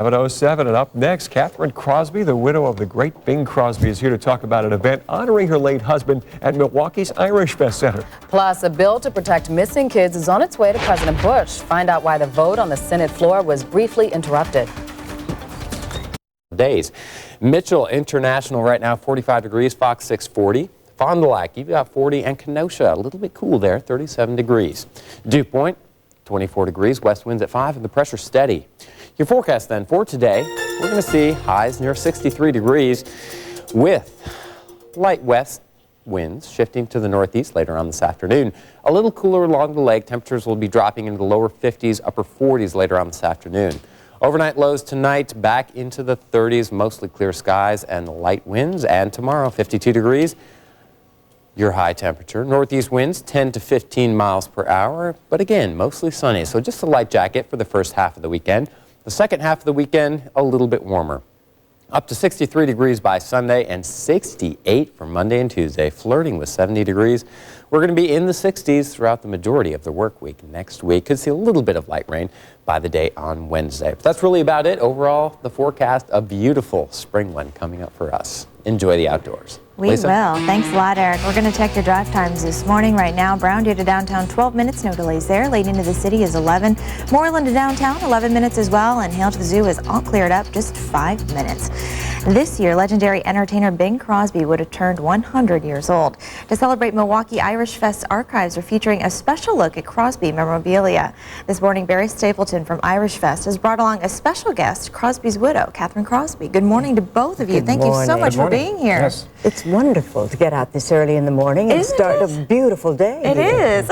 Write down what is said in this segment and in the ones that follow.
7:07, and up next, Kathryn Crosby, the widow of the great Bing Crosby, is here to talk about an event honoring her late husband at Milwaukee's Irish Fest Center. Plus, a bill to protect missing kids is on its way to President Bush. Find out why the vote on the Senate floor was briefly interrupted. Days. Mitchell International right now 45 degrees, Fox 640. Fond du Lac, you've got 40, and Kenosha a little bit cool there, 37 degrees. Dew Point 24 degrees, west winds at 5, and the pressure steady. Your forecast then for today, we're going to see highs near 63 degrees with light west winds shifting to the northeast later on this afternoon. A little cooler along the lake. Temperatures will be dropping into the lower 50s, upper 40s later on this afternoon. Overnight lows tonight back into the 30s, mostly clear skies and light winds. And tomorrow, 52 degrees. Your high temperature. Northeast winds 10 to 15 miles per hour, but again, mostly sunny. So just a light jacket for the first half of the weekend. The second half of the weekend, a little bit warmer. Up to 63 degrees by Sunday and 68 for Monday and Tuesday, flirting with 70 degrees. We're going to be in the 60s throughout the majority of the work week. Next week, could see a little bit of light rain by the day on Wednesday. But that's really about it. Overall, the forecast, a beautiful spring one coming up for us. Enjoy the outdoors. We Lisa? will. Thanks a lot, Eric. We're going to check your drive times this morning. Right now, Brown Deer to downtown, 12 minutes, no delays there. Late into the city is 11. Moreland to downtown, 11 minutes as well. And Hale to the Zoo is all cleared up, just 5 minutes. This year, legendary entertainer Bing Crosby would have turned 100 years old. To celebrate, Milwaukee Irish Fest archives are featuring a special look at Crosby memorabilia. This morning, Barry Stapleton from Irish Fest has brought along a special guest, Crosby's widow, Kathryn Crosby. Good morning to both of you. Thank you so much for being here. Yes. It's wonderful to get out this early in the morning and start a beautiful day. It is.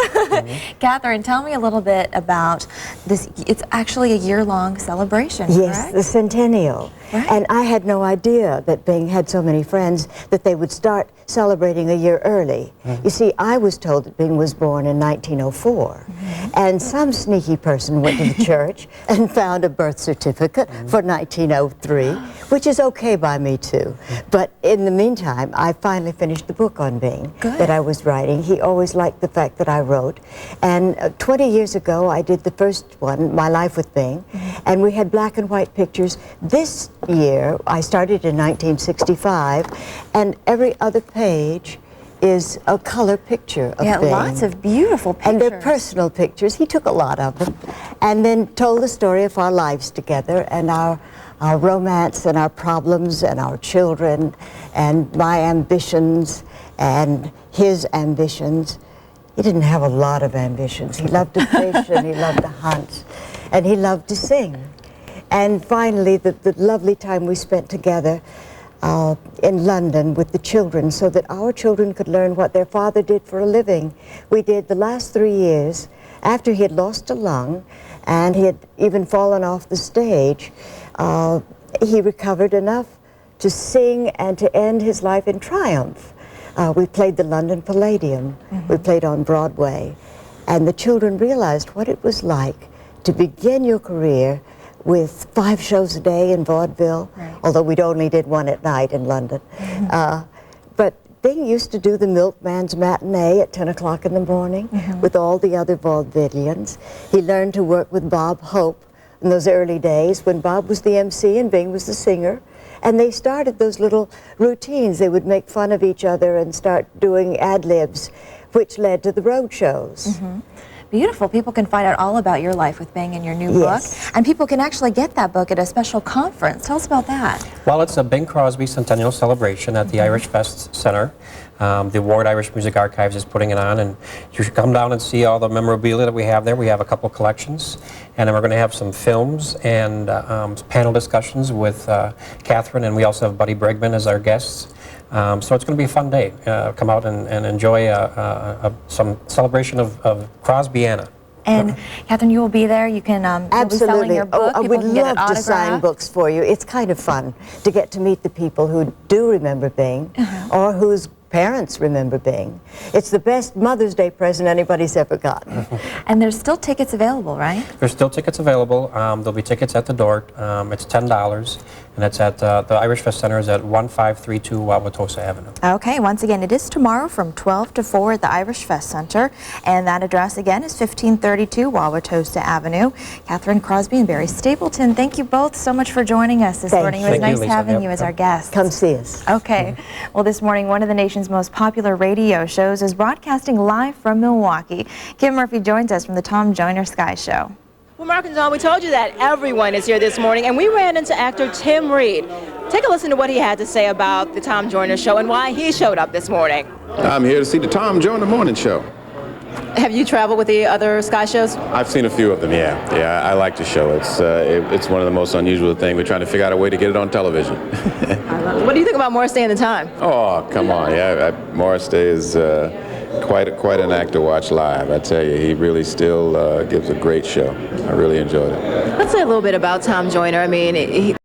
Kathryn, tell me a little bit about this. It's actually a year-long celebration, Yes, correct? the centennial. Right. And I had no idea that Bing had so many friends that they would start celebrating a year early. You see, I was told that Bing was born in 1904. And some sneaky person went to the church and found a birth certificate for 1903, which is okay by me too. But in the meantime, I finally finished the book on Bing that I was writing. He always liked the fact that I wrote. And 20 years ago, I did the first one, My Life with Bing, and we had black and white pictures. This year, I started in 1965, and every other page is a color picture of Bing. Lots of beautiful pictures. And they're personal pictures. He took a lot of them. And then told the story of our lives together and our romance and our problems and our children and my ambitions and his ambitions. He didn't have a lot of ambitions. He loved to fish and he loved to hunt and he loved to sing. And finally, the lovely time we spent together in London with the children so that our children could learn what their father did for a living. We did the last 3 years after he had lost a lung and he had even fallen off the stage. He recovered enough to sing and to end his life in triumph. We played the London Palladium. We played on Broadway. And the children realized what it was like to begin your career with 5 shows a day in vaudeville, although we'd only did one at night in London. But Bing used to do the Milkman's Matinee at 10 o'clock in the morning with all the other vaudevillians. He learned to work with Bob Hope in those early days when Bob was the MC and Bing was the singer. And they started those little routines. They would make fun of each other and start doing ad-libs, which led to the road shows. Beautiful. People can find out all about your life with Bing in your new book. And people can actually get that book at a special conference. Tell us about that. Well, it's a Bing Crosby Centennial Celebration at the Irish Fest Center. The Ward Irish Music Archives is putting it on, and you should come down and see all the memorabilia that we have there. We have a couple collections, and then we're going to have some films and panel discussions with Kathryn, and we also have Buddy Bregman as our guests. So it's going to be a fun day. Come out and enjoy some celebration of Crosbyana. And Kathryn, you will be there. You can you'll be selling your book. I would love to sign books for you. It's kind of fun to get to meet the people who do remember Bing or whose parents remember Bing. It's the best Mother's Day present anybody's ever gotten. And there's still tickets available, right? There's still tickets available. There'll be tickets at the door. It's $10. And that's at the Irish Fest Center is at 1532 Wauwatosa Avenue. Okay, once again, it is tomorrow from 12 to 4 at the Irish Fest Center, and that address again is 1532 Wauwatosa Avenue. Kathryn Crosby and Barry Stapleton, thank you both so much for joining us this morning. It was nice having you as our guest. Come see us. Okay, well, this morning, one of the nation's most popular radio shows is broadcasting live from Milwaukee. Kim Murphy joins us from the Tom Joyner Sky Show. Well, Mark and John, we told you that everyone is here this morning, and we ran into actor Tim Reed. Take a listen to what he had to say about the Tom Joyner Show and why he showed up this morning. I'm here to see the Tom Joyner Morning Show. Have you traveled with the other Sky shows? I've seen a few of them, yeah. Yeah, I like the show. It's one of the most unusual things. We're trying to figure out a way to get it on television. I love it. What do you think about Morris Day and the Time? Oh, come on. Yeah, Morris Day is quite an act to watch live. I tell you, he really still gives a great show. I really enjoyed it. Let's say a little bit about Tom Joyner. I mean,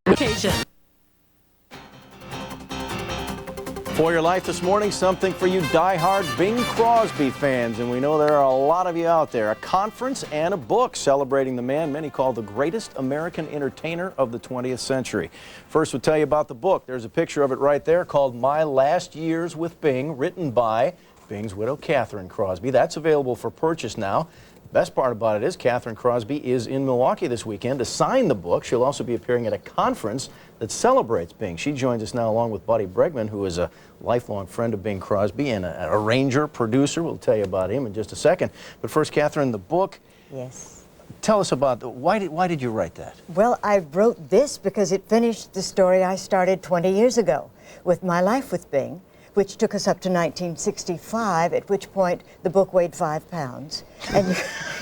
For your life this morning, something for you die-hard Bing Crosby fans, and we know there are a lot of you out there. A conference and a book celebrating the man many call the greatest American entertainer of the 20th century. First, we'll tell you about the book. There's a picture of it right there called My Last Years with Bing, written by Bing's widow, Kathryn Crosby. That's available for purchase now. Best part about it is Kathryn Crosby is in Milwaukee this weekend to sign the book. She'll also be appearing at a conference that celebrates Bing. She joins us now along with Buddy Bregman, who is a lifelong friend of Bing Crosby and an arranger, producer. We'll tell you about him in just a second. But first, Kathryn, the book. Yes. Tell us about, why did you write that? Well, I wrote this because it finished the story I started 20 years ago with My Life with Bing, which took us up to 1965, at which point the book weighed 5 pounds. And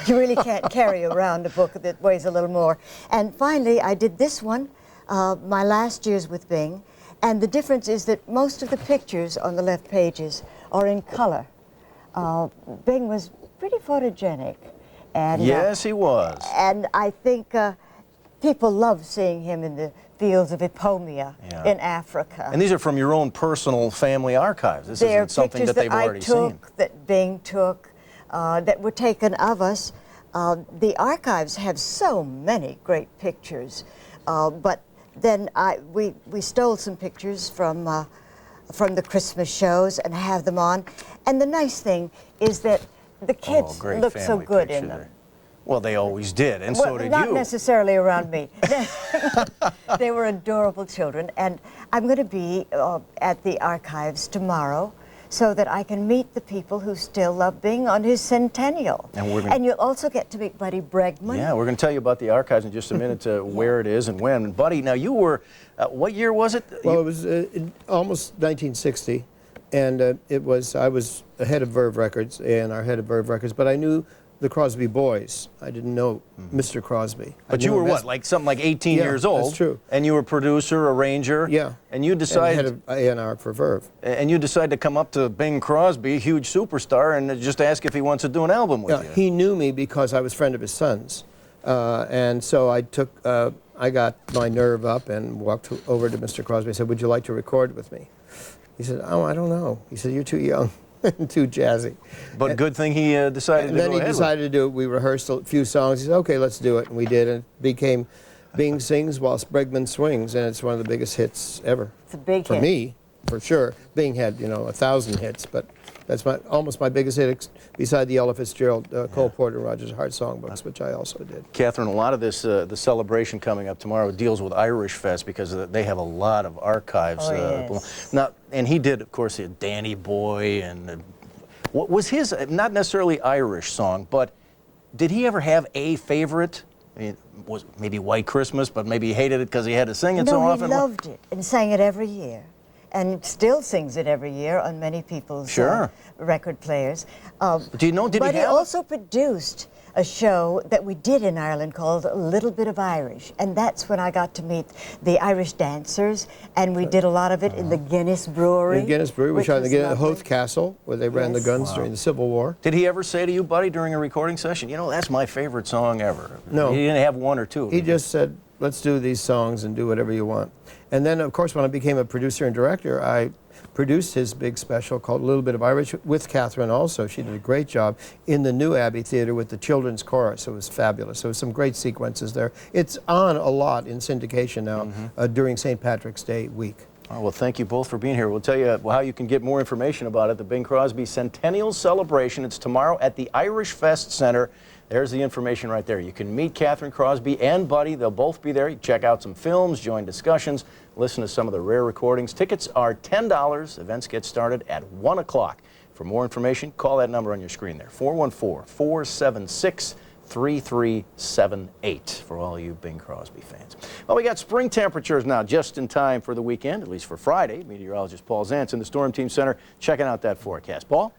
you really can't carry around a book that weighs a little more. And finally, I did this one, My Last Years with Bing. And the difference is that most of the pictures on the left pages are in color. Bing was pretty photogenic. And, yes, he was. And I think people love seeing him in the fields of Ipomia in Africa. And these are from your own personal family archives. This isn't something that they've already seen. That Bing took, that were taken of us. The archives have so many great pictures, but then we stole some pictures from the Christmas shows and have them on. And the nice thing is that the kids look so good in them. Well, they always did, and so did not you. Not necessarily around me. They were adorable children, and I'm going to be at the archives tomorrow so that I can meet the people who still love Bing on his centennial. And you'll also get to meet Buddy Bregman. Yeah, we're going to tell you about the archives in just a minute, where it is and when. And Buddy, now you were, what year was it? Well, it was almost 1960, and I was the head of Verve Records, and our head of Verve Records, but I knew the Crosby boys. I didn't know Mr. Crosby. But you were what, like something like 18 years old? That's true. And you were producer, arranger? Yeah. And you decided... And head of A&R for Verve. And you decided to come up to Bing Crosby, a huge superstar, and just ask if he wants to do an album with you. He knew me because I was a friend of his son's. And so I got my nerve up and walked over to Mr. Crosby and said, would you like to record with me? He said, oh, I don't know. He said, you're too young. Too jazzy. But good thing he decided to go ahead. And then he decided to do it. We rehearsed a few songs. He said, okay, let's do it. And we did. And it became Bing Sings Whilst Bregman Swings. And it's one of the biggest hits ever. It's a big hit. For me, for sure. Bing had, 1,000 hits. But that's almost my biggest hit, beside the Ella Fitzgerald, Cole Porter, and Rogers Hart songbooks, which I also did. Kathryn, a lot of this, the celebration coming up tomorrow deals with Irish Fest because they have a lot of archives. Yes. Now, and he did, of course, Danny Boy, and what was his, not necessarily Irish song, but did he ever have a favorite? I mean, was maybe White Christmas, but maybe he hated it because he had to sing it so often? No, he loved it and sang it every year. And still sings it every year on many people's record players. Do you know, but he also produced a show that we did in Ireland called A Little Bit of Irish. And that's when I got to meet the Irish dancers, and we did a lot of it in the Guinness Brewery. The Guinness Brewery, which was the Howth Castle, where they ran the guns during the Civil War. Did he ever say to you, Buddy, during a recording session, that's my favorite song ever? No. He didn't have one or two. He just said, let's do these songs and do whatever you want. And then, of course, when I became a producer and director, I produced his big special called A Little Bit of Irish with Kathryn also. She did a great job in the New Abbey Theatre with the children's chorus. It was fabulous. There was some great sequences there. It's on a lot in syndication now during St. Patrick's Day week. Oh, well, thank you both for being here. We'll tell you how you can get more information about it. The Bing Crosby Centennial Celebration. It's tomorrow at the Irish Fest Center. There's the information right there. You can meet Kathryn Crosby and Buddy. They'll both be there. You can check out some films, join discussions, listen to some of the rare recordings. Tickets are $10. Events get started at 1 o'clock. For more information, call that number on your screen there, 414-476-3378 for all you Bing Crosby fans. Well, we got spring temperatures now just in time for the weekend, at least for Friday. Meteorologist Paul Zantz in the Storm Team Center checking out that forecast. Paul?